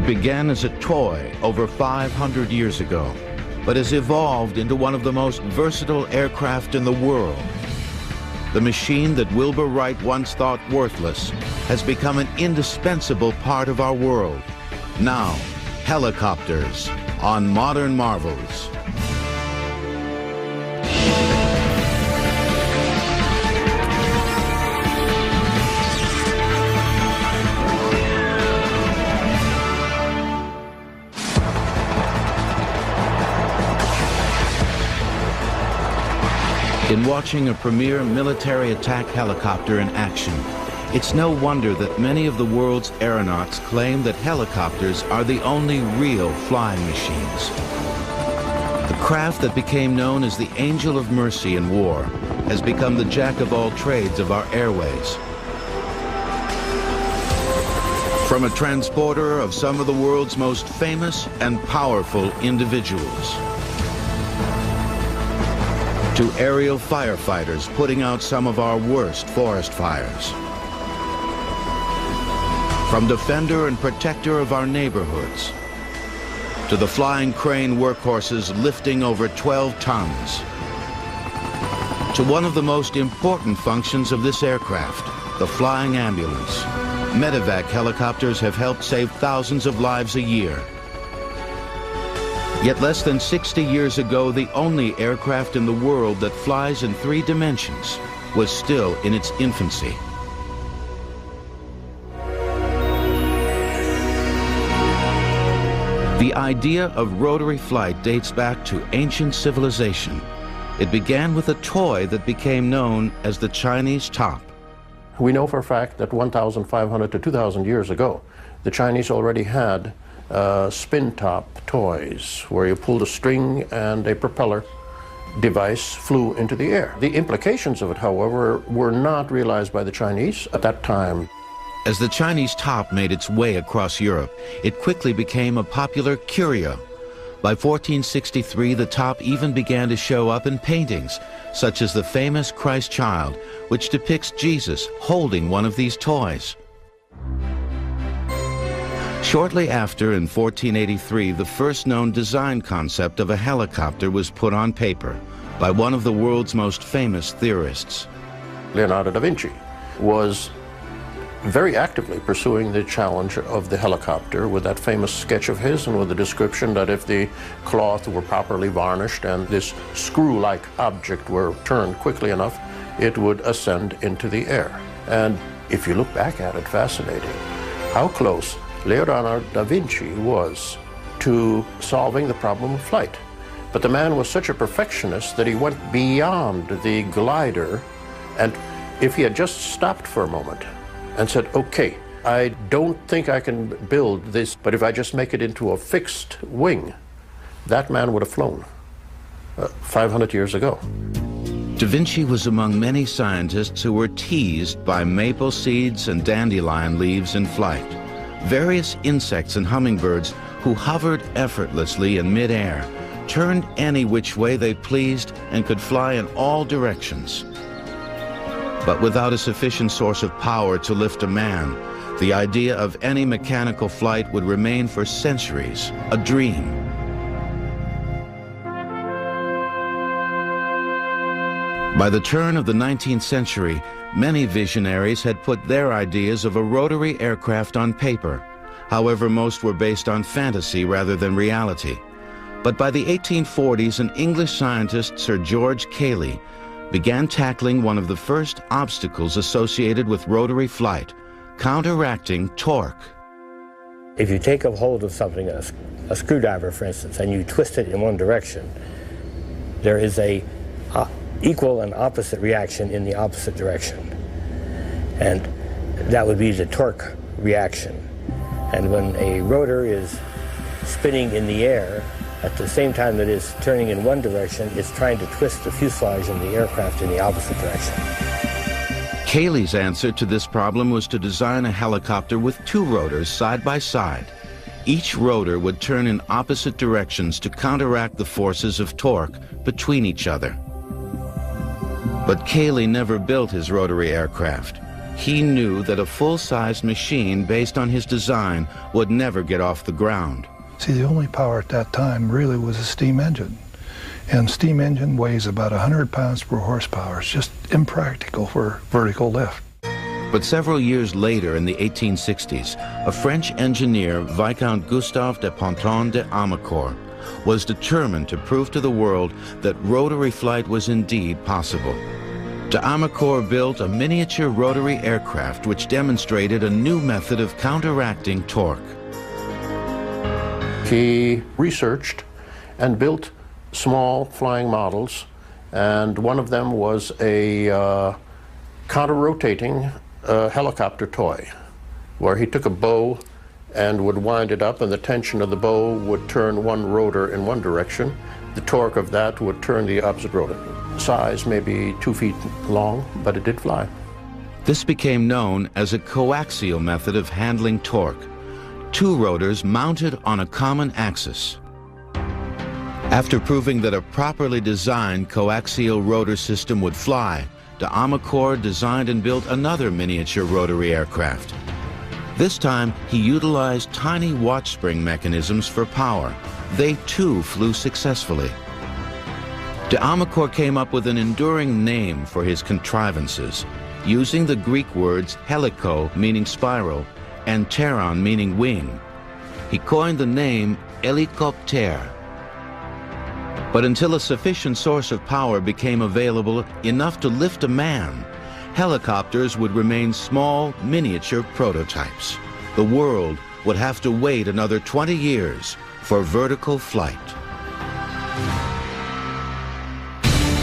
It began as a toy over 500 years ago, but has evolved into one of the most versatile aircraft in the world. The machine that Wilbur Wright once thought worthless has become an indispensable part of our world. Now, helicopters on Modern Marvels. In watching a premier military attack helicopter in action, it's no wonder that many of the world's aeronauts claim that helicopters are the only real flying machines. The craft that became known as the Angel of Mercy in war has become the jack of all trades of our airways. From a transporter of some of the world's most famous and powerful individuals, to aerial firefighters putting out some of our worst forest fires, from defender and protector of our neighborhoods, to the flying crane workhorses lifting over 12 tons, to one of the most important functions of this aircraft, the flying ambulance. Medevac helicopters have helped save thousands of lives a year. Yet less than 60 years ago, the only aircraft in the world that flies in 3 dimensions was still in its infancy. The idea of rotary flight dates back to ancient civilization. It began with a toy that became known as the Chinese top. We know for a fact that 1,500 to 2,000 years ago, the Chinese already had spin-top toys where you pulled a string and a propeller device flew into the air. The implications of it, however, were not realized by the Chinese at that time. As the Chinese top made its way across Europe, it quickly became a popular curio. By 1463, the top even began to show up in paintings, such as the famous Christ Child, which depicts Jesus holding one of these toys. Shortly after, in 1483, the first known design concept of a helicopter was put on paper by one of the world's most famous theorists. Leonardo da Vinci was very actively pursuing the challenge of the helicopter with that famous sketch of his and with the description that if the cloth were properly varnished and this screw-like object were turned quickly enough, it would ascend into the air. And if you look back at it, fascinating how close Leonardo da Vinci was to solving the problem of flight. But the man was such a perfectionist that he went beyond the glider, and if he had just stopped for a moment and said, okay, I don't think I can build this, but if I just make it into a fixed wing, that man would have flown 500 years ago. Da Vinci was among many scientists who were teased by maple seeds and dandelion leaves in flight. Various insects and hummingbirds who hovered effortlessly in midair, turned any which way they pleased, and could fly in all directions. But without a sufficient source of power to lift a man, the idea of any mechanical flight would remain for centuries a dream. By the turn of the 19th century, many visionaries had put their ideas of a rotary aircraft on paper. However, most were based on fantasy rather than reality. But by the 1840s, an English scientist, Sir George Cayley, began tackling one of the first obstacles associated with rotary flight, counteracting torque. If you take a hold of something, a screwdriver for instance, and you twist it in one direction, there is a equal and opposite reaction in the opposite direction. And that would be the torque reaction. And when a rotor is spinning in the air, at the same time that it's turning in one direction, it's trying to twist the fuselage in the aircraft in the opposite direction. Cayley's answer to this problem was to design a helicopter with 2 rotors side by side. Each rotor would turn in opposite directions to counteract the forces of torque between each other. But Cayley never built his rotary aircraft. he knew that a full-sized machine based on his design would never get off the ground. See, the only power at that time really was a steam engine. And steam engine weighs about 100 pounds per horsepower. It's just impractical for vertical lift. But several years later, in the 1860s, a French engineer, Viscount Gustave de Ponton de Amécourt, was determined to prove to the world that rotary flight was indeed possible. De Amécourt built a miniature rotary aircraft which demonstrated a new method of counteracting torque. He researched and built small flying models, and one of them was a counter-rotating helicopter toy, where he took a bow and would wind it up, and the tension of the bow would turn one rotor in one direction. The torque of that would turn the opposite rotor. Size maybe 2 feet long, but it did fly. This became known as a coaxial method of handling torque, two rotors mounted on a common axis. After proving that a properly designed coaxial rotor system would fly, de Amécourt designed and built another miniature rotary aircraft. This time, he utilized tiny watch spring mechanisms for power. They too flew successfully. De Amécourt came up with an enduring name for his contrivances, using the Greek words helico, meaning spiral, and pteron, meaning wing. He coined the name hélicoptère. But until a sufficient source of power became available enough to lift a man, helicopters would remain small, miniature prototypes. The world would have to wait another 20 years for vertical flight.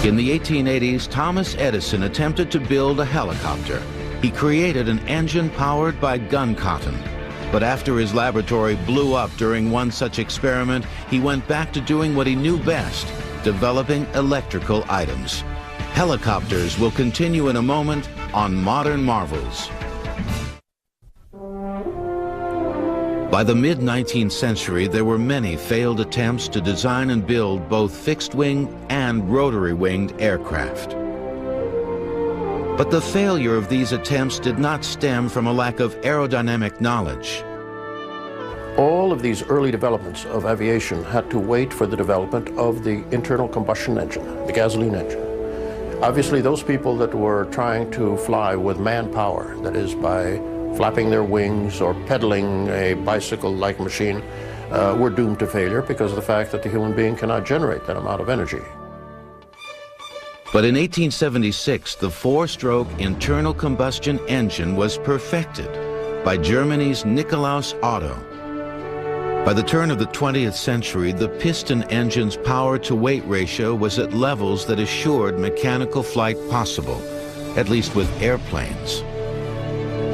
In the 1880s, Thomas Edison attempted to build a helicopter. He created an engine powered by gun cotton. But after his laboratory blew up during one such experiment, he went back to doing what he knew best, developing electrical items. Helicopters will continue in a moment on Modern Marvels. By the mid-19th century, there were many failed attempts to design and build both fixed-wing and rotary-winged aircraft. But the failure of these attempts did not stem from a lack of aerodynamic knowledge. All of these early developments of aviation had to wait for the development of the internal combustion engine, the gasoline engine. Obviously, those people that were trying to fly with manpower, that is by flapping their wings or pedaling a bicycle-like machine, were doomed to failure because of the fact that the human being cannot generate that amount of energy. But in 1876, the four-stroke internal combustion engine was perfected by Germany's Nikolaus Otto. By the turn of the 20th century, the piston engine's power-to-weight ratio was at levels that assured mechanical flight possible, at least with airplanes.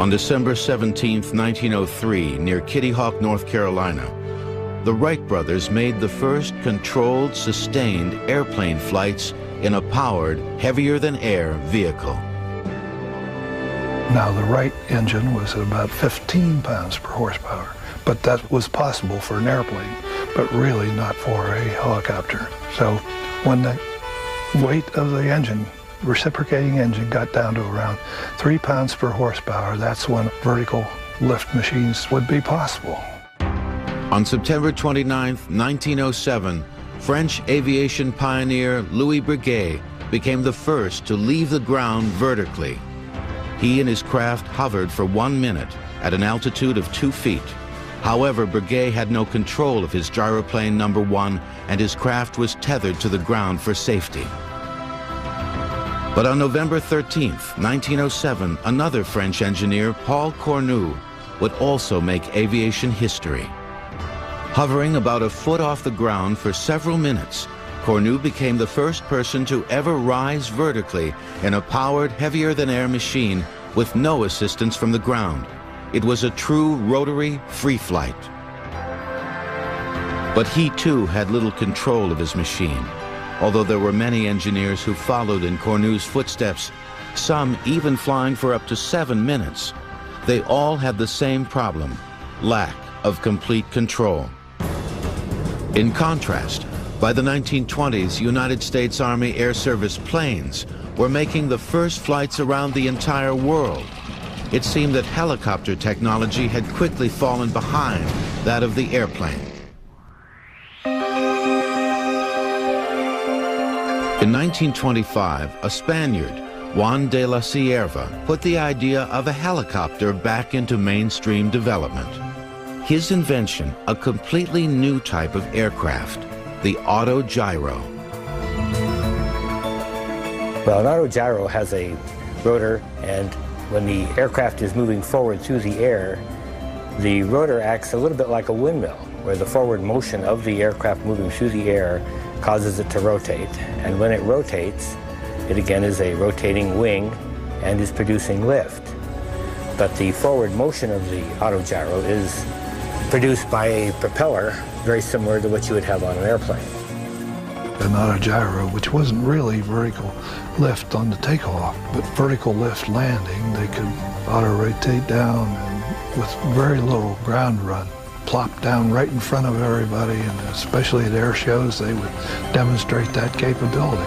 On December 17, 1903, near Kitty Hawk, North Carolina, the Wright brothers made the first controlled, sustained airplane flights in a powered, heavier-than-air vehicle. Now, the Wright engine was at about 15 pounds per horsepower, but that was possible for an airplane, but really not for a helicopter. So when the weight of the engine, reciprocating engine, got down to around 3 pounds per horsepower, that's when vertical lift machines would be possible. On September 29, 1907, French aviation pioneer Louis Breguet became the first to leave the ground vertically. He and his craft hovered for 1 minute at an altitude of 2 feet. However, Breguet had no control of his gyroplane number 1, and his craft was tethered to the ground for safety. But on November 13, 1907, another French engineer, Paul Cornu, would also make aviation history. Hovering about a foot off the ground for several minutes, Cornu became the first person to ever rise vertically in a powered, heavier-than-air machine with no assistance from the ground. It was a true rotary free flight. But he too had little control of his machine. Although there were many engineers who followed in Cornu's footsteps, some even flying for up to 7 minutes, they all had the same problem: lack of complete control. In contrast, by the 1920s, United States Army Air Service planes were making the first flights around the entire world. it seemed that helicopter technology had quickly fallen behind that of the airplane. In 1925, a Spaniard, Juan de la Cierva, put the idea of a helicopter back into mainstream development. His invention, a completely new type of aircraft, the autogyro. Well, an autogyro has a rotor, and when the aircraft is moving forward through the air, the rotor acts a little bit like a windmill, where the forward motion of the aircraft moving through the air causes it to rotate. And when it rotates, it again is a rotating wing and is producing lift. But the forward motion of the autogyro is produced by a propeller very similar to what you would have on an airplane. An autogyro, which wasn't really vertical lift on the takeoff, but vertical lift landing, they could auto-rotate down and with very little ground run, plop down right in front of everybody, and especially at air shows, they would demonstrate that capability.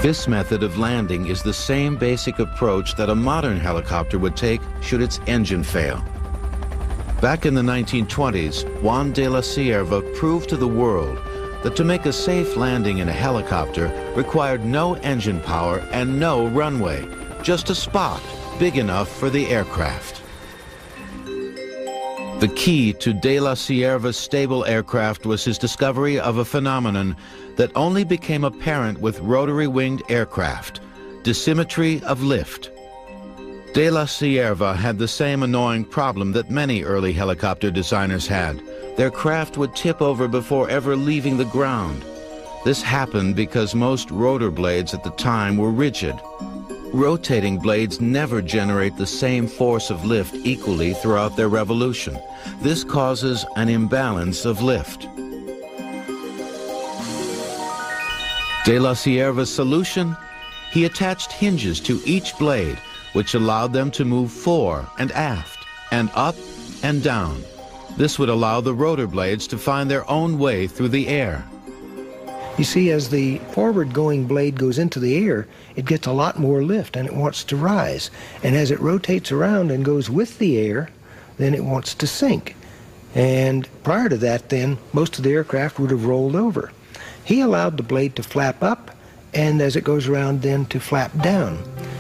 This method of landing is the same basic approach that a modern helicopter would take should its engine fail. Back in the 1920s, Juan de la Cierva proved to the world that to make a safe landing in a helicopter required no engine power and no runway, just a spot big enough for the aircraft. The key to de la Cierva's stable aircraft was his discovery of a phenomenon that only became apparent with rotary-winged aircraft: dissymmetry of lift. De la Cierva had the same annoying problem that many early helicopter designers had. Their craft would tip over before ever leaving the ground. This happened because most rotor blades at the time were rigid. Rotating blades never generate the same force of lift equally throughout their revolution. This causes an imbalance of lift. De la Cierva's solution? He attached hinges to each blade, which allowed them to move fore and aft, and up and down. This would allow the rotor blades to find their own way through the air. You see, as the forward-going blade goes into the air, it gets a lot more lift and it wants to rise. And as it rotates around and goes with the air, then it wants to sink. And prior to that, then, most of the aircraft would have rolled over. He allowed the blade to flap up, and as it goes around, then to flap down.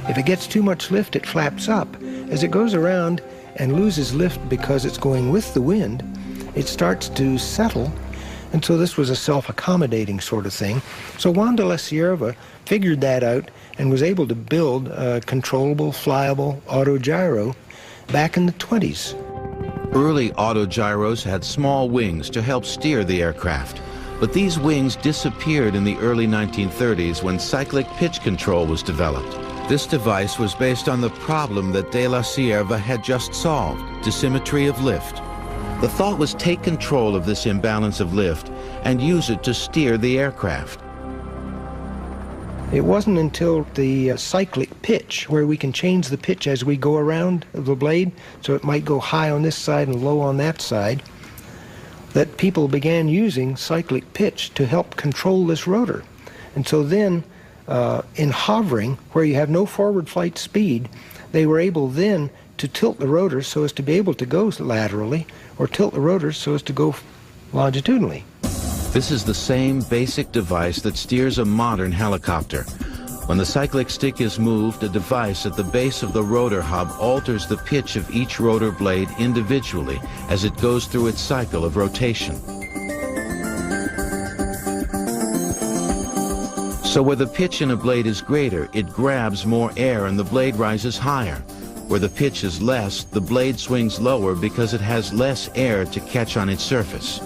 If it gets too much lift, it flaps up. As it goes around and loses lift because it's going with the wind, it starts to settle. And so this was a self-accommodating sort of thing. So Juan de la Cierva figured that out and was able to build a controllable, flyable autogyro back in the 20s. Early autogyros had small wings to help steer the aircraft, but these wings disappeared in the early 1930s when cyclic pitch control was developed. This device was based on the problem that de la Cierva had just solved: dissymmetry of lift. The thought was take control of this imbalance of lift and use it to steer the aircraft. It wasn't until the cyclic pitch, where we can change the pitch as we go around the blade, so it might go high on this side and low on that side, that people began using cyclic pitch to help control this rotor. And so then, in hovering, where you have no forward flight speed, they were able then to tilt the rotor so as to be able to go laterally, or tilt the rotor so as to go longitudinally. This is the same basic device that steers a modern helicopter. When the cyclic stick is moved, a device at the base of the rotor hub alters the pitch of each rotor blade individually as it goes through its cycle of rotation. So where the pitch in a blade is greater, it grabs more air and the blade rises higher. Where the pitch is less, the blade swings lower because it has less air to catch on its surface.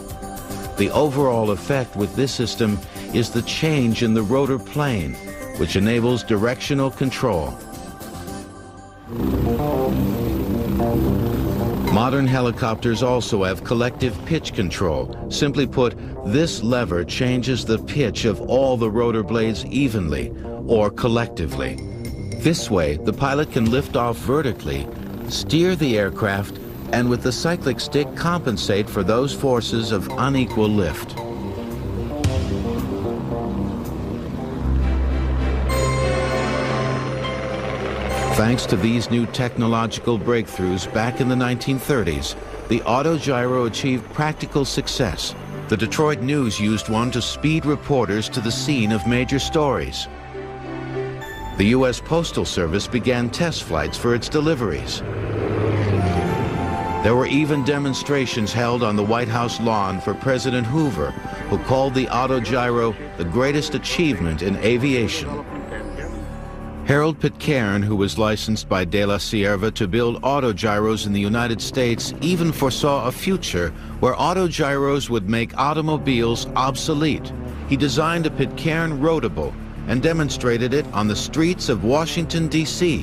The overall effect with this system is the change in the rotor plane, which enables directional control. Modern helicopters also have collective pitch control. Simply put, this lever changes the pitch of all the rotor blades evenly, or collectively. This way, the pilot can lift off vertically, steer the aircraft, and with the cyclic stick compensate for those forces of unequal lift. Thanks to these new technological breakthroughs back in the 1930s, the autogyro achieved practical success. The Detroit News used one to speed reporters to the scene of major stories. The U.S. Postal Service began test flights for its deliveries. There were even demonstrations held on the White House lawn for President Hoover, who called the autogyro the greatest achievement in aviation. Harold Pitcairn, who was licensed by De La Sierva to build autogyros in the United States, even foresaw a future where autogyros would make automobiles obsolete. He designed a Pitcairn rotable and demonstrated it on the streets of Washington, D.C.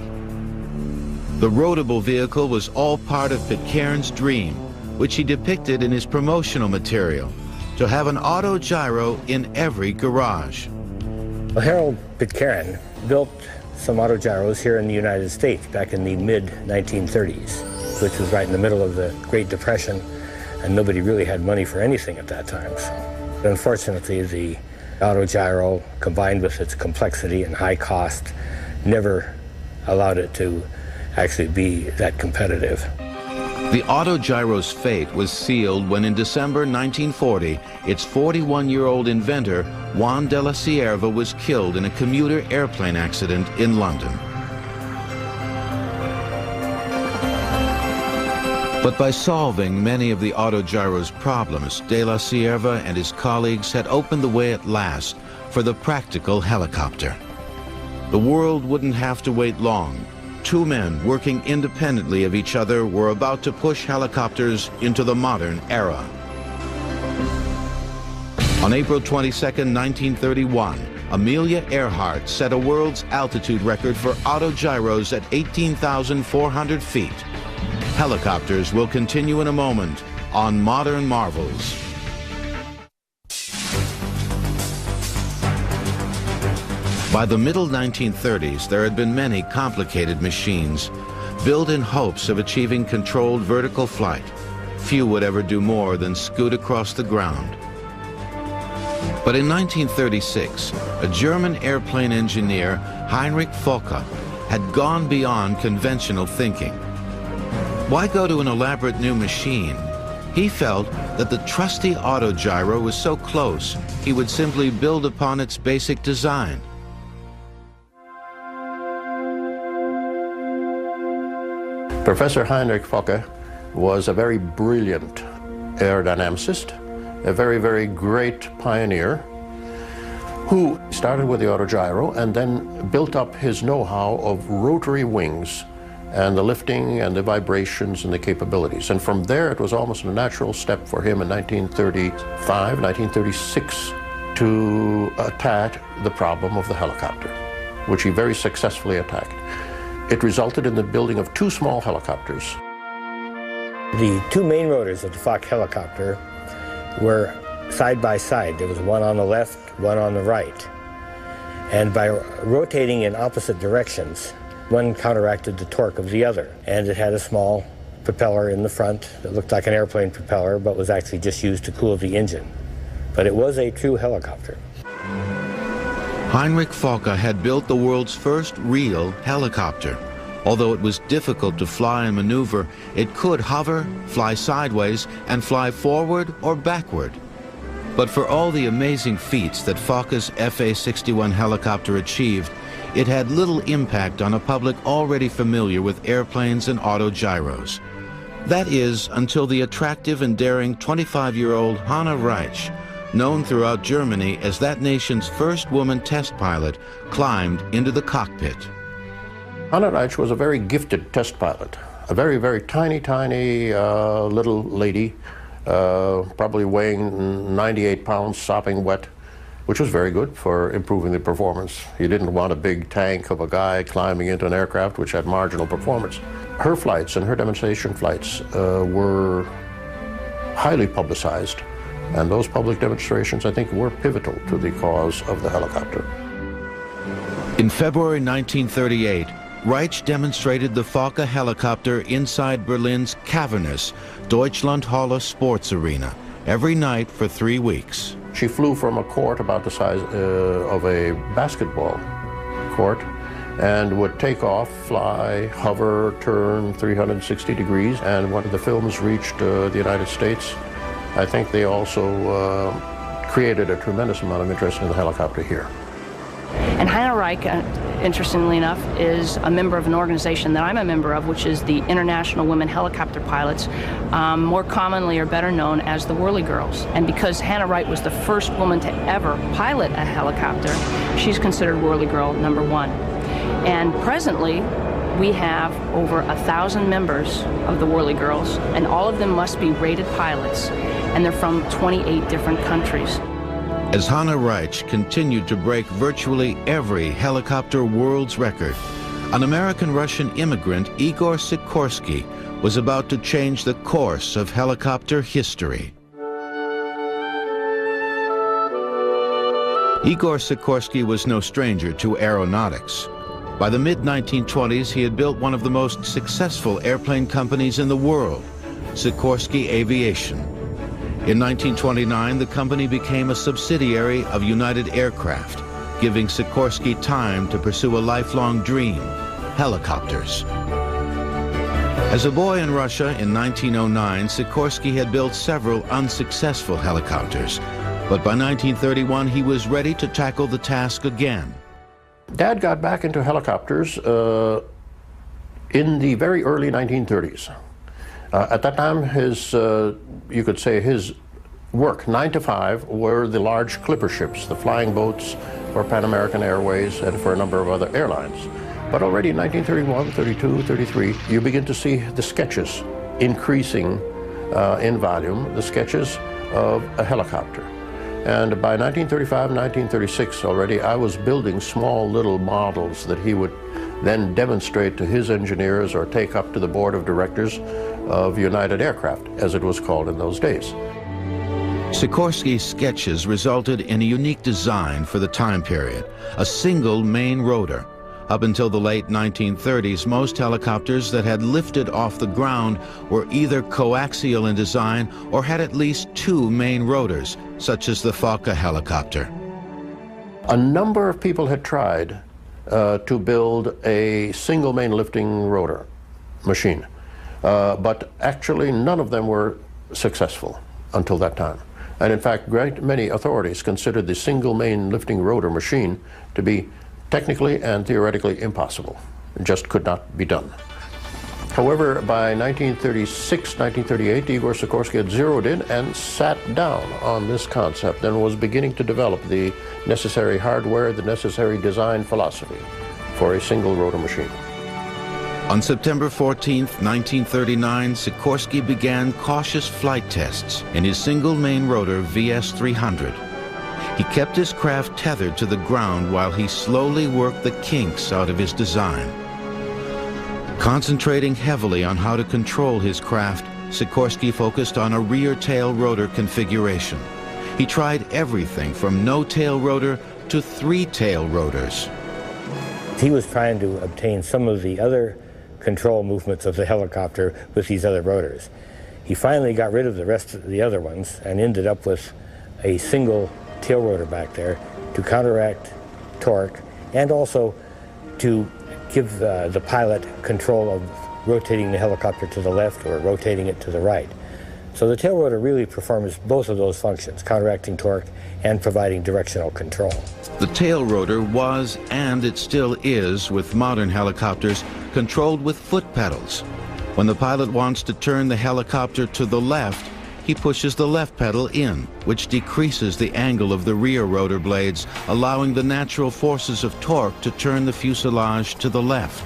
The rotable vehicle was all part of Pitcairn's dream, which he depicted in his promotional material, to have an autogyro in every garage. Well, Harold Pitcairn built some autogyros here in the United States back in the mid-1930s, which was right in the middle of the Great Depression, and nobody really had money for anything at that time. So, unfortunately, the autogyro, combined with its complexity and high cost, never allowed it to actually be that competitive. The autogyro's fate was sealed when in December 1940, its 41-year-old inventor, Juan de la Sierva, was killed in a commuter airplane accident in London. But by solving many of the autogyro's problems, de la Sierva and his colleagues had opened the way at last for the practical helicopter. The world wouldn't have to wait long. Two men working independently of each other were about to push helicopters into the modern era. On April 22, 1931, Amelia Earhart set a world's altitude record for autogyros at 18,400 feet. Helicopters will continue in a moment on Modern Marvels. By the middle 1930s, there had been many complicated machines built in hopes of achieving controlled vertical flight. Few would ever do more than scoot across the ground. But in 1936, a German airplane engineer, Heinrich Fokker, had gone beyond conventional thinking. Why go to an elaborate new machine? He felt that the trusty autogyro was so close, he would simply build upon its basic design. Professor Heinrich Fokker was a very brilliant aerodynamicist, a very, very great pioneer who started with the autogyro and then built up his know-how of rotary wings and the lifting and the vibrations and the capabilities. And from there, it was almost a natural step for him in 1935, 1936 to attack the problem of the helicopter, which he very successfully attacked. It resulted in the building of two small helicopters. The two main rotors of the Fokker helicopter were side by side. There was one on the left, one on the right. And by rotating in opposite directions, one counteracted the torque of the other. And it had a small propeller in the front that looked like an airplane propeller, but was actually just used to cool the engine. But it was a true helicopter. Heinrich Fokker had built the world's first real helicopter. Although it was difficult to fly and maneuver, it could hover, fly sideways, and fly forward or backward. But for all the amazing feats that Fokker's FA-61 helicopter achieved, it had little impact on a public already familiar with airplanes and autogyros. That is, until the attractive and daring 25-year-old Hanna Reitsch, known throughout Germany as that nation's first woman test pilot, climbed into the cockpit. Hanna Reitsch was a very gifted test pilot, a very, very tiny, little lady, probably weighing 98 pounds, sopping wet, which was very good for improving the performance. You didn't want a big tank of a guy climbing into an aircraft which had marginal performance. Her flights and her demonstration flights were highly publicized. And those public demonstrations, I think, were pivotal to the cause of the helicopter. In February 1938, Reitsch demonstrated the Fokker helicopter inside Berlin's cavernous Deutschlandhalle Sports Arena every night for 3 weeks. She flew from a court about the size of a basketball court and would take off, fly, hover, turn 360 degrees. And when the films reached the United States, I think they also created a tremendous amount of interest in the helicopter here. And Hannah Reich, interestingly enough, is a member of an organization that I'm a member of, which is the International Women Helicopter Pilots, more commonly or better known as the Whirly Girls. And because Hannah Reich was the first woman to ever pilot a helicopter, she's considered Whirly Girl number 1. And presently, we have over 1,000 members of the Whirly Girls, and all of them must be rated pilots, and they're from 28 different countries. As Hannah Reich continued to break virtually every helicopter world's record, an American-Russian immigrant, Igor Sikorsky, was about to change the course of helicopter history. Igor Sikorsky was no stranger to aeronautics. By the mid-1920s, he had built one of the most successful airplane companies in the world, Sikorsky Aviation. In 1929, the company became a subsidiary of United Aircraft, giving Sikorsky time to pursue a lifelong dream, helicopters. As a boy in Russia in 1909, Sikorsky had built several unsuccessful helicopters, but by 1931 he was ready to tackle the task again. Dad got back into helicopters in the very early 1930s. At that time, you could say his work, 9 to 5, were the large clipper ships, the flying boats for Pan American Airways and for a number of other airlines. But already in 1931, 32, 33, you begin to see the sketches increasing in volume, the sketches of a helicopter. And by 1935, 1936 already, I was building small little models that he would then demonstrate to his engineers or take up to the board of directors of United Aircraft, as it was called in those days. Sikorsky's sketches resulted in a unique design for the time period, a single main rotor. Up until the late 1930s, most helicopters that had lifted off the ground were either coaxial in design or had at least 2 main rotors, such as the Fokker helicopter. A number of people had tried to build a single main lifting rotor machine, but actually none of them were successful until that time. And in fact, great many authorities considered the single main lifting rotor machine to be technically and theoretically impossible. It just could not be done. However, by 1936, 1938, Igor Sikorsky had zeroed in and sat down on this concept and was beginning to develop the necessary hardware, the necessary design philosophy for a single rotor machine. On September 14, 1939, Sikorsky began cautious flight tests in his single main rotor VS-300. He kept his craft tethered to the ground while he slowly worked the kinks out of his design. Concentrating heavily on how to control his craft, Sikorsky focused on a rear tail rotor configuration. He tried everything from no tail rotor to 3 tail rotors. He was trying to obtain some of the other control movements of the helicopter with these other rotors. He finally got rid of the rest of the other ones and ended up with a single tail rotor back there to counteract torque and also to give the pilot control of rotating the helicopter to the left or rotating it to the right. So the tail rotor really performs both of those functions, counteracting torque and providing directional control. The tail rotor was, and it still is with modern helicopters, controlled with foot pedals. When the pilot wants to turn the helicopter to the left, he pushes the left pedal in, which decreases the angle of the rear rotor blades, allowing the natural forces of torque to turn the fuselage to the left.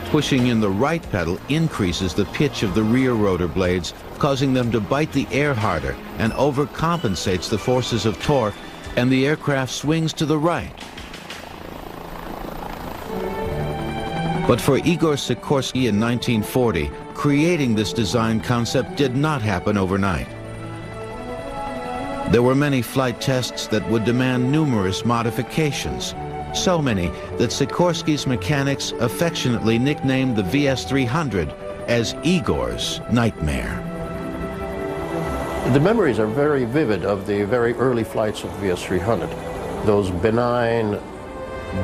Pushing in the right pedal increases the pitch of the rear rotor blades, causing them to bite the air harder and overcompensates the forces of torque, and the aircraft swings to the right. But for Igor Sikorsky in 1940, creating this design concept did not happen overnight. There were many flight tests that would demand numerous modifications, so many that Sikorsky's mechanics affectionately nicknamed the VS-300 as Igor's nightmare. The memories are very vivid of the very early flights of VS-300. Those benign,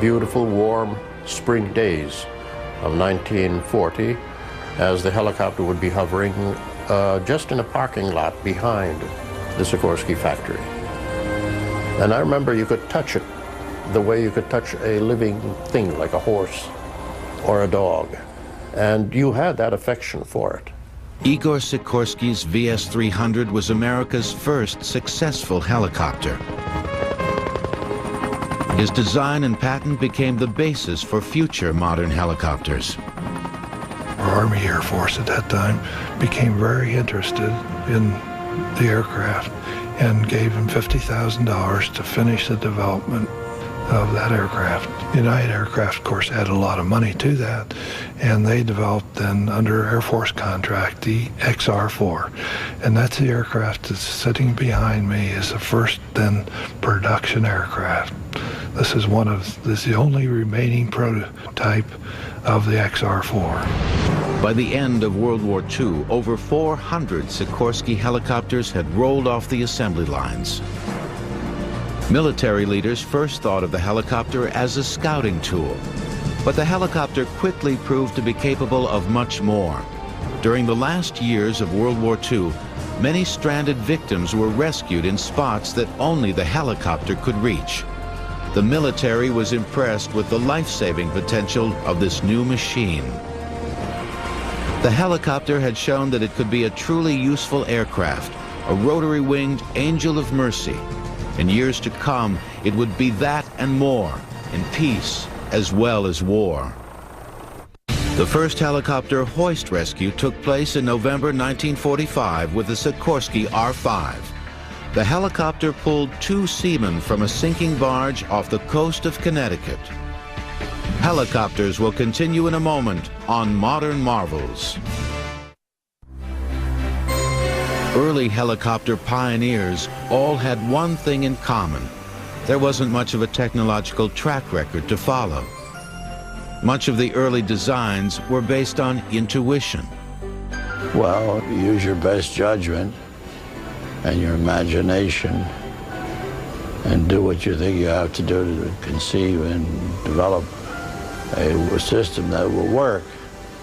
beautiful, warm spring days of 1940, as the helicopter would be hovering just in a parking lot behind the Sikorsky factory. And I remember you could touch it the way you could touch a living thing like a horse or a dog. And you had that affection for it. Igor Sikorsky's VS-300 was America's first successful helicopter. His design and patent became the basis for future modern helicopters. Our Army Air Force at that time became very interested in the aircraft and gave him $50,000 to finish the development of that aircraft. United Aircraft, of course, added a lot of money to that, and they developed then, under Air Force contract, the XR-4. And that's the aircraft that's sitting behind me, is the first then production aircraft. This is the only remaining prototype of the XR-4. By the end of World War II, over 400 Sikorsky helicopters had rolled off the assembly lines. Military leaders first thought of the helicopter as a scouting tool, but the helicopter quickly proved to be capable of much more. During the last years of World War II, many stranded victims were rescued in spots that only the helicopter could reach. The military was impressed with the life-saving potential of this new machine. The helicopter had shown that it could be a truly useful aircraft, a rotary-winged angel of mercy. In years to come, it would be that and more, in peace as well as war. The first helicopter hoist rescue took place in November 1945 with the Sikorsky R-5. The helicopter pulled 2 seamen from a sinking barge off the coast of Connecticut. Helicopters will continue in a moment on Modern Marvels. Early helicopter pioneers all had one thing in common. There wasn't much of a technological track record to follow. Much of the early designs were based on intuition. Well, use your best judgment and your imagination and do what you think you have to do to conceive and develop a system that will work.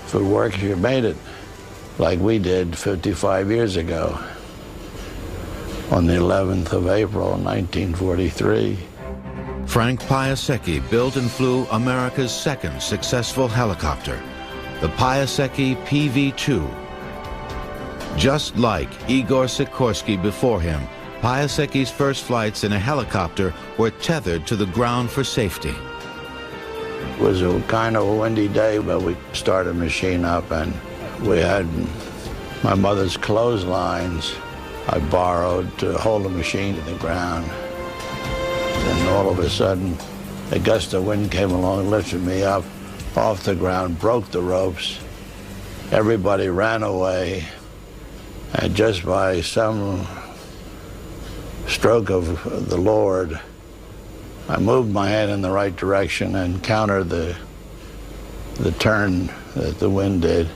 If it works, you made it. Like we did 55 years ago on the 11th of April, 1943. Frank Piasecki built and flew America's second successful helicopter, the Piasecki PV-2. Just like Igor Sikorsky before him, Piasecki's first flights in a helicopter were tethered to the ground for safety. It was a kind of a windy day, but we started the machine up, and we had my mother's clotheslines I borrowed to hold the machine to the ground. And all of a sudden, a gust of wind came along, lifted me up off the ground, broke the ropes. Everybody ran away, and just by some stroke of the Lord, I moved my head in the right direction and countered the turn that the wind did,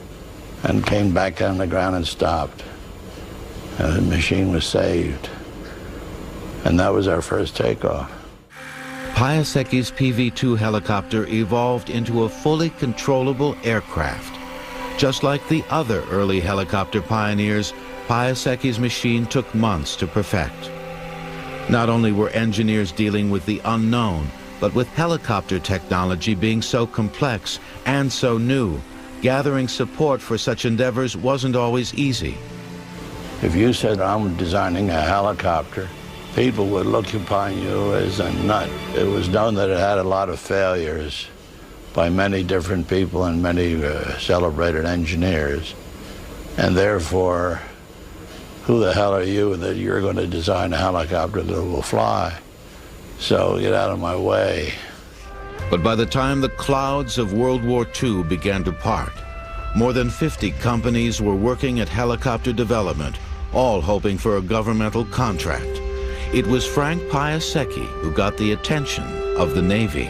and came back on the ground and stopped. And the machine was saved. And that was our first takeoff. Piasecki's PV-2 helicopter evolved into a fully controllable aircraft. Just like the other early helicopter pioneers, Piasecki's machine took months to perfect. Not only were engineers dealing with the unknown, but with helicopter technology being so complex and so new, gathering support for such endeavors wasn't always easy. If you said, I'm designing a helicopter, people would look upon you as a nut. It was known that it had a lot of failures by many different people and many celebrated engineers. And therefore, who the hell are you that you're going to design a helicopter that will fly? So get out of my way. But by the time the clouds of World War II began to part, more than 50 companies were working at helicopter development, all hoping for a governmental contract. It was Frank Piasecki who got the attention of the Navy.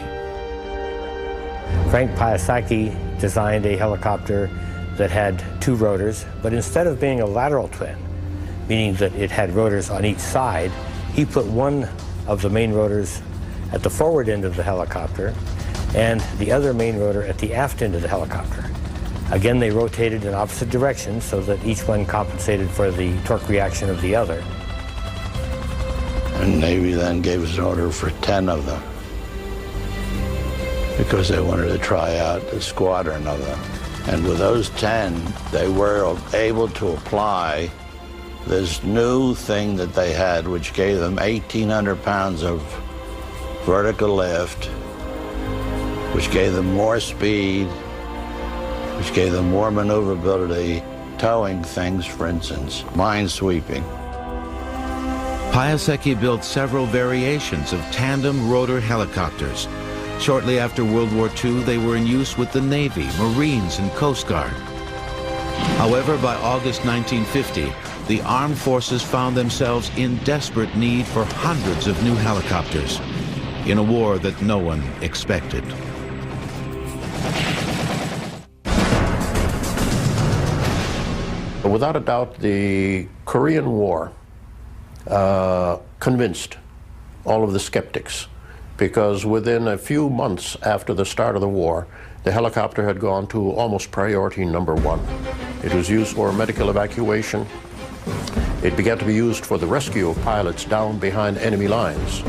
Frank Piasecki designed a helicopter that had 2 rotors, but instead of being a lateral twin, meaning that it had rotors on each side, he put one of the main rotors at the forward end of the helicopter and the other main rotor at the aft end of the helicopter. Again, they rotated in opposite directions so that each one compensated for the torque reaction of the other. And Navy then gave us an order for 10 of them because they wanted to try out a squadron of them. And with those 10, they were able to apply this new thing that they had, which gave them 1,800 pounds of vertical lift, which gave them more speed, which gave them more maneuverability, towing things, for instance, minesweeping. Piasecki built several variations of tandem rotor helicopters. Shortly after World War II, they were in use with the Navy, Marines, and Coast Guard. However, by August 1950, the armed forces found themselves in desperate need for hundreds of new helicopters in a war that no one expected. Without a doubt, the Korean War convinced all of the skeptics, because within a few months after the start of the war, the helicopter had gone to almost priority number one. It was used for medical evacuation. It began to be used for the rescue of pilots down behind enemy lines.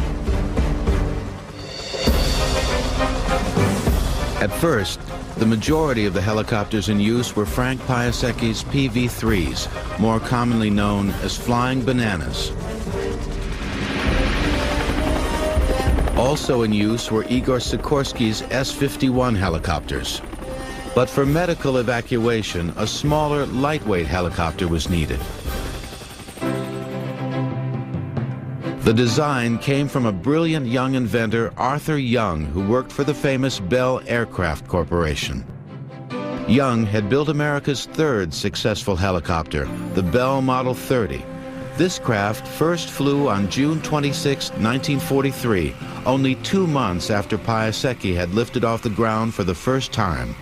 At first, the majority of the helicopters in use were Frank Piasecki's PV-3s, more commonly known as Flying Bananas. Also in use were Igor Sikorsky's S-51 helicopters. But for medical evacuation, a smaller, lightweight helicopter was needed. The design came from a brilliant young inventor, Arthur Young, who worked for the famous Bell Aircraft Corporation. Young had built America's third successful helicopter, the Bell Model 30. This craft first flew on June 26, 1943, only 2 months after Piasecki had lifted off the ground for the first time.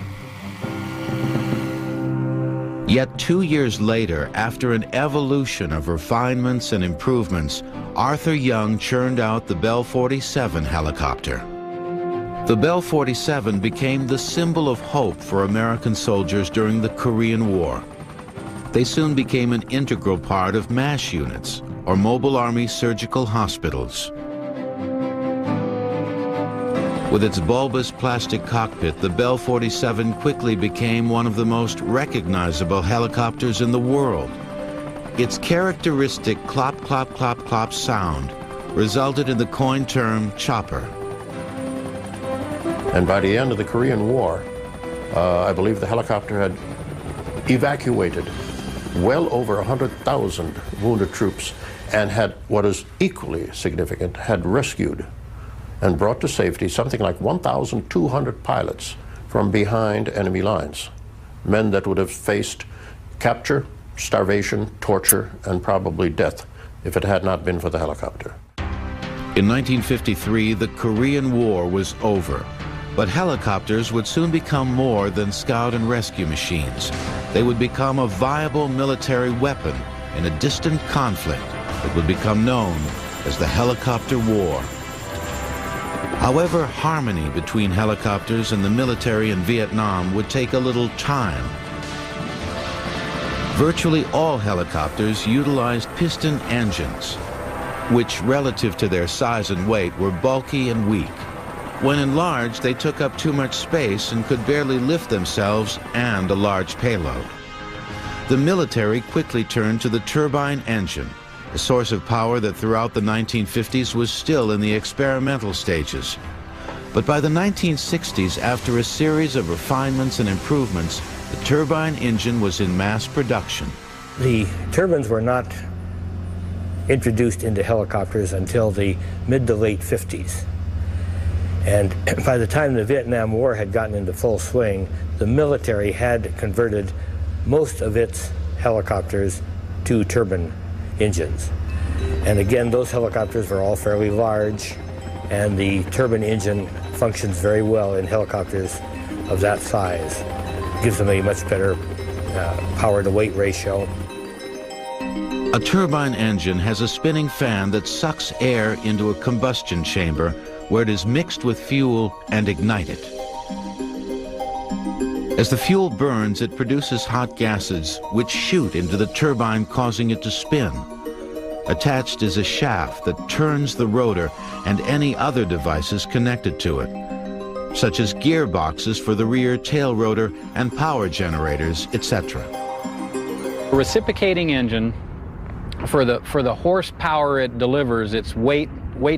Yet 2 years later, after an evolution of refinements and improvements, Arthur Young churned out the Bell 47 helicopter. The Bell 47 became the symbol of hope for American soldiers during the Korean War. They soon became an integral part of MASH units, or Mobile Army Surgical Hospitals. With its bulbous plastic cockpit, the Bell 47 quickly became one of the most recognizable helicopters in the world. Its characteristic clop, clop, clop, clop sound resulted in the coined term chopper. And by the end of the Korean War, I believe the helicopter had evacuated well over 100,000 wounded troops and had, what is equally significant, had rescued and brought to safety something like 1,200 pilots from behind enemy lines. Men that would have faced capture, starvation, torture, and probably death if it had not been for the helicopter. In 1953, the Korean War was over, but helicopters would soon become more than scout and rescue machines. They would become a viable military weapon in a distant conflict that would become known as the Helicopter War. However, harmony between helicopters and the military in Vietnam would take a little time. Virtually all helicopters utilized piston engines, which relative to their size and weight were bulky and weak. When enlarged, they took up too much space and could barely lift themselves and a large payload. The military quickly turned to the turbine engine, a source of power that throughout the 1950s was still in the experimental stages. But by the 1960s, after a series of refinements and improvements, the turbine engine was in mass production. The turbines were not introduced into helicopters until the mid to late 50s. And by the time the Vietnam War had gotten into full swing, the military had converted most of its helicopters to turbine engines. And again, those helicopters were all fairly large, and the turbine engine functions very well in helicopters of that size. It gives them a much better power-to-weight ratio. A turbine engine has a spinning fan that sucks air into a combustion chamber where it is mixed with fuel and ignited. As the fuel burns, it produces hot gases which shoot into the turbine, causing it to spin. Attached is a shaft that turns the rotor and any other devices connected to it, such as gearboxes for the rear tail rotor and power generators, etc. A reciprocating engine, for the horsepower it delivers, its weight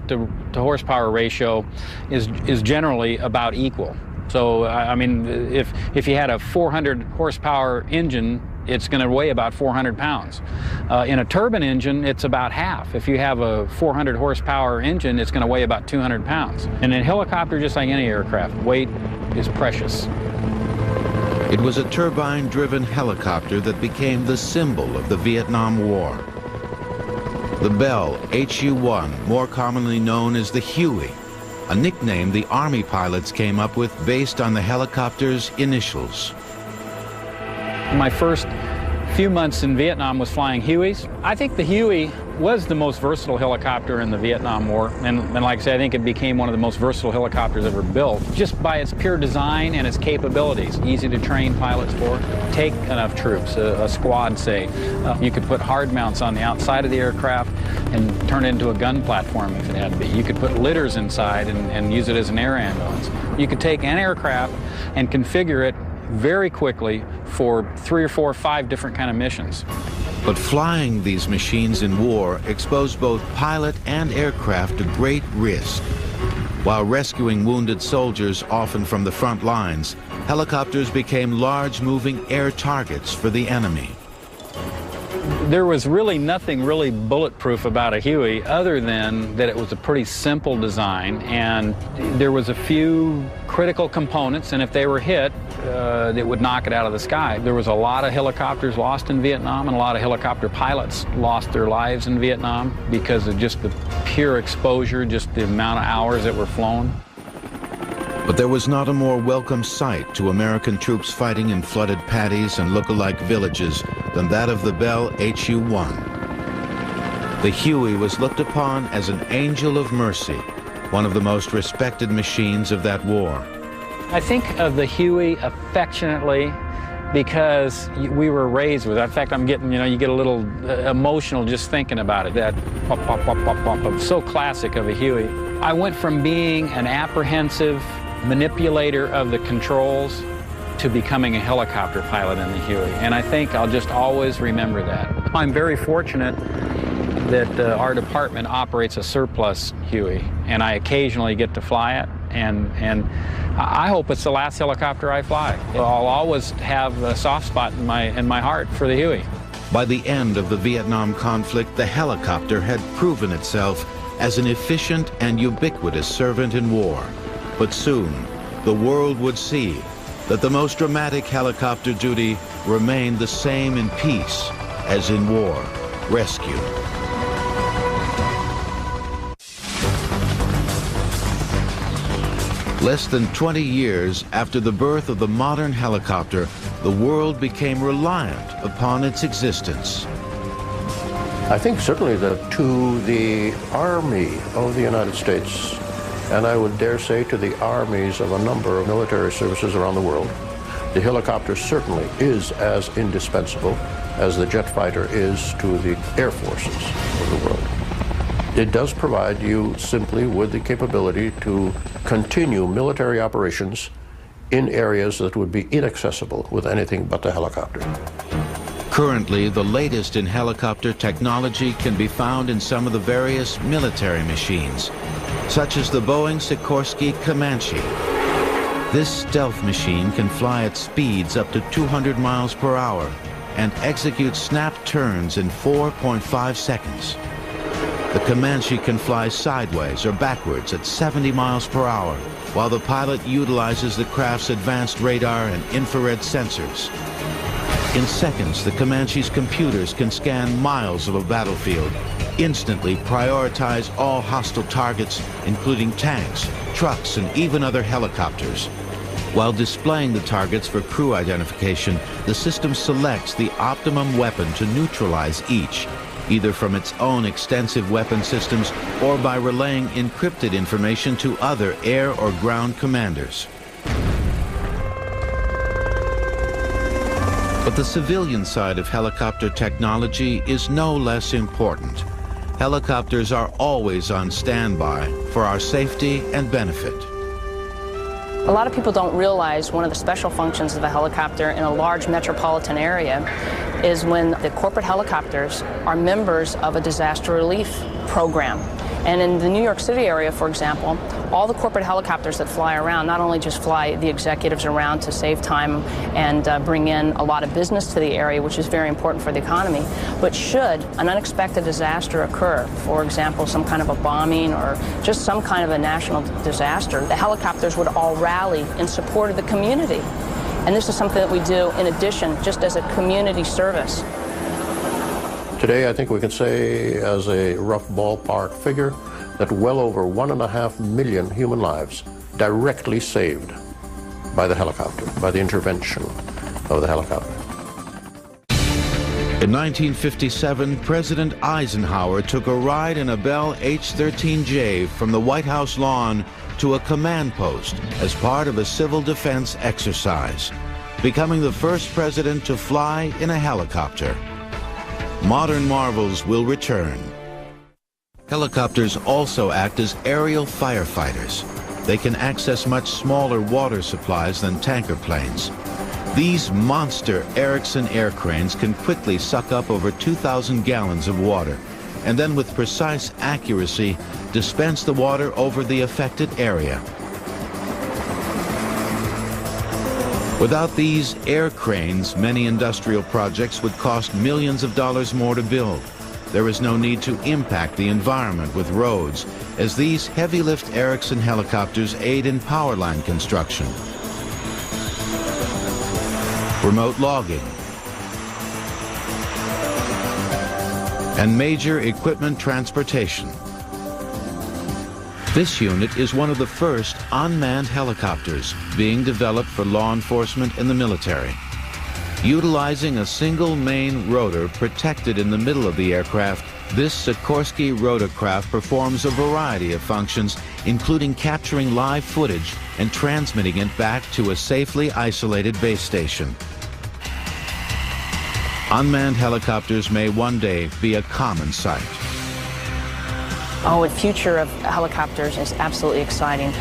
to horsepower ratio is generally about equal. So I mean, if you had a 400 horsepower engine, it's going to weigh about 400 pounds. In a turbine engine, it's about half. If you have a 400 horsepower engine, it's going to weigh about 200 pounds. And in a helicopter, just like any aircraft, weight is precious. It was a turbine-driven helicopter that became the symbol of the Vietnam War. The Bell HU-1, more commonly known as the Huey, a nickname the Army pilots came up with based on the helicopter's initials. My first few months in Vietnam was flying Hueys. I think the Huey was the most versatile helicopter in the Vietnam War, and like I say, I think it became one of the most versatile helicopters ever built, just by its pure design and its capabilities. Easy to train pilots for. Take enough troops, a squad say. You could put hard mounts on the outside of the aircraft and turn it into a gun platform if it had to be. You could put litters inside and use it as an air ambulance. You could take an aircraft and configure it very quickly for 3 or 4 or 5 different kind of missions. But flying these machines in war exposed both pilot and aircraft to great risk. While rescuing wounded soldiers, often from the front lines, helicopters became large moving air targets for the enemy. There was really nothing really bulletproof about a Huey other than that it was a pretty simple design, and there was a few critical components, and if they were hit, it would knock it out of the sky. There was a lot of helicopters lost in Vietnam, and a lot of helicopter pilots lost their lives in Vietnam because of just the pure exposure, just the amount of hours that were flown. But there was not a more welcome sight to American troops fighting in flooded paddies and look-alike villages than that of the Bell HU-1. The Huey was looked upon as an angel of mercy, one of the most respected machines of that war. I think of the Huey affectionately because we were raised with it. In fact, I'm getting, you get a little emotional just thinking about it. That pop, pop, pop, pop, pop, so classic of a Huey. I went from being an apprehensive manipulator of the controls to becoming a helicopter pilot in the Huey, and I think I'll just always remember that. I'm very fortunate that our department operates a surplus Huey, and I occasionally get to fly it, and I hope it's the last helicopter I fly. I'll always have a soft spot in my heart for the Huey. By the end of the Vietnam conflict, the helicopter had proven itself as an efficient and ubiquitous servant in war. But soon, the world would see that the most dramatic helicopter duty remained the same in peace as in war, rescue. Less than 20 years after the birth of the modern helicopter, the world became reliant upon its existence. I think certainly that to the Army of the United States, and I would dare say to the armies of a number of military services around the world, the helicopter certainly is as indispensable as the jet fighter is to the air forces of the world. It does provide you simply with the capability to continue military operations in areas that would be inaccessible with anything but the helicopter. Currently, the latest in helicopter technology can be found in some of the various military machines, such as the Boeing Sikorsky Comanche. This stealth machine can fly at speeds up to 200 miles per hour and execute snap turns in 4.5 seconds. The Comanche can fly sideways or backwards at 70 miles per hour, while the pilot utilizes the craft's advanced radar and infrared sensors. In seconds, the Comanche's computers can scan miles of a battlefield, instantly prioritize all hostile targets, including tanks, trucks, and even other helicopters. While displaying the targets for crew identification, the system selects the optimum weapon to neutralize each, either from its own extensive weapon systems or by relaying encrypted information to other air or ground commanders. the civilian side of helicopter technology is no less important. Helicopters are always on standby for our safety and benefit. A lot of people don't realize one of the special functions of a helicopter in a large metropolitan area is when the corporate helicopters are members of a disaster relief program. And in the New York City area, for example, all the corporate helicopters that fly around not only just fly the executives around to save time and bring in a lot of business to the area, which is very important for the economy, but should an unexpected disaster occur, for example, some kind of a bombing or just some kind of a national disaster, the helicopters would all rally in support of the community. And this is something that we do in addition, just as a community service. Today, I think we can say, as a rough ballpark figure, that well over 1.5 million human lives directly saved by the helicopter, by the intervention of the helicopter. In 1957, President Eisenhower took a ride in a Bell H-13J from the White House lawn to a command post as part of a civil defense exercise, becoming the first president to fly in a helicopter. Modern marvels will return. Helicopters also act as aerial firefighters. They can access much smaller water supplies than tanker planes. These monster Erickson air cranes can quickly suck up over 2,000 gallons of water, and then with precise accuracy dispense the water over the affected area. Without these air cranes, many industrial projects would cost millions of dollars more to build. There is no need to impact the environment with roads, as these heavy-lift Erickson helicopters aid in power line construction, remote logging, and major equipment transportation. This unit is one of the first unmanned helicopters being developed for law enforcement and the military. Utilizing a single main rotor protected in the middle of the aircraft, this Sikorsky rotorcraft performs a variety of functions, including capturing live footage and transmitting it back to a safely isolated base station. Unmanned helicopters may one day be a common sight. Oh, the future of helicopters is absolutely exciting.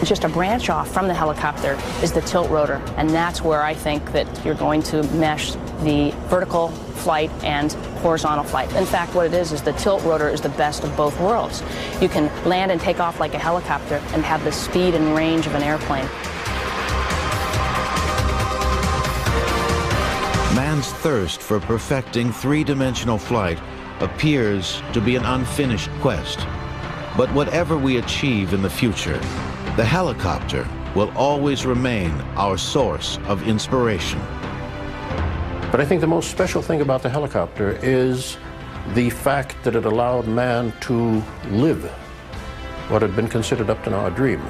Just a branch off from the helicopter is the tilt rotor, and that's where I think that you're going to mesh the vertical flight and horizontal flight. In fact, what it is the tilt rotor is the best of both worlds. You can land and take off like a helicopter and have the speed and range of an airplane. Man's thirst for perfecting three-dimensional flight appears to be an unfinished quest. But whatever we achieve in the future, the helicopter will always remain our source of inspiration. But I think the most special thing about the helicopter is the fact that it allowed man to live what had been considered up to now a dream.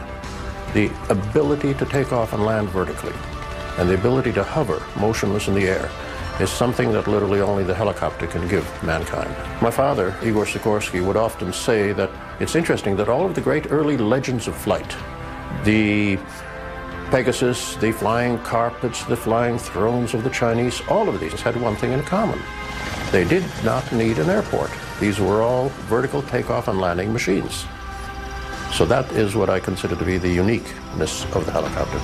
The ability to take off and land vertically, and the ability to hover motionless in the air, is something that literally only the helicopter can give mankind. My father, Igor Sikorsky, would often say that it's interesting that all of the great early legends of flight, the Pegasus, the flying carpets, the flying thrones of the Chinese, all of these had one thing in common. They did not need an airport. These were all vertical takeoff and landing machines. So that is what I consider to be the uniqueness of the helicopter.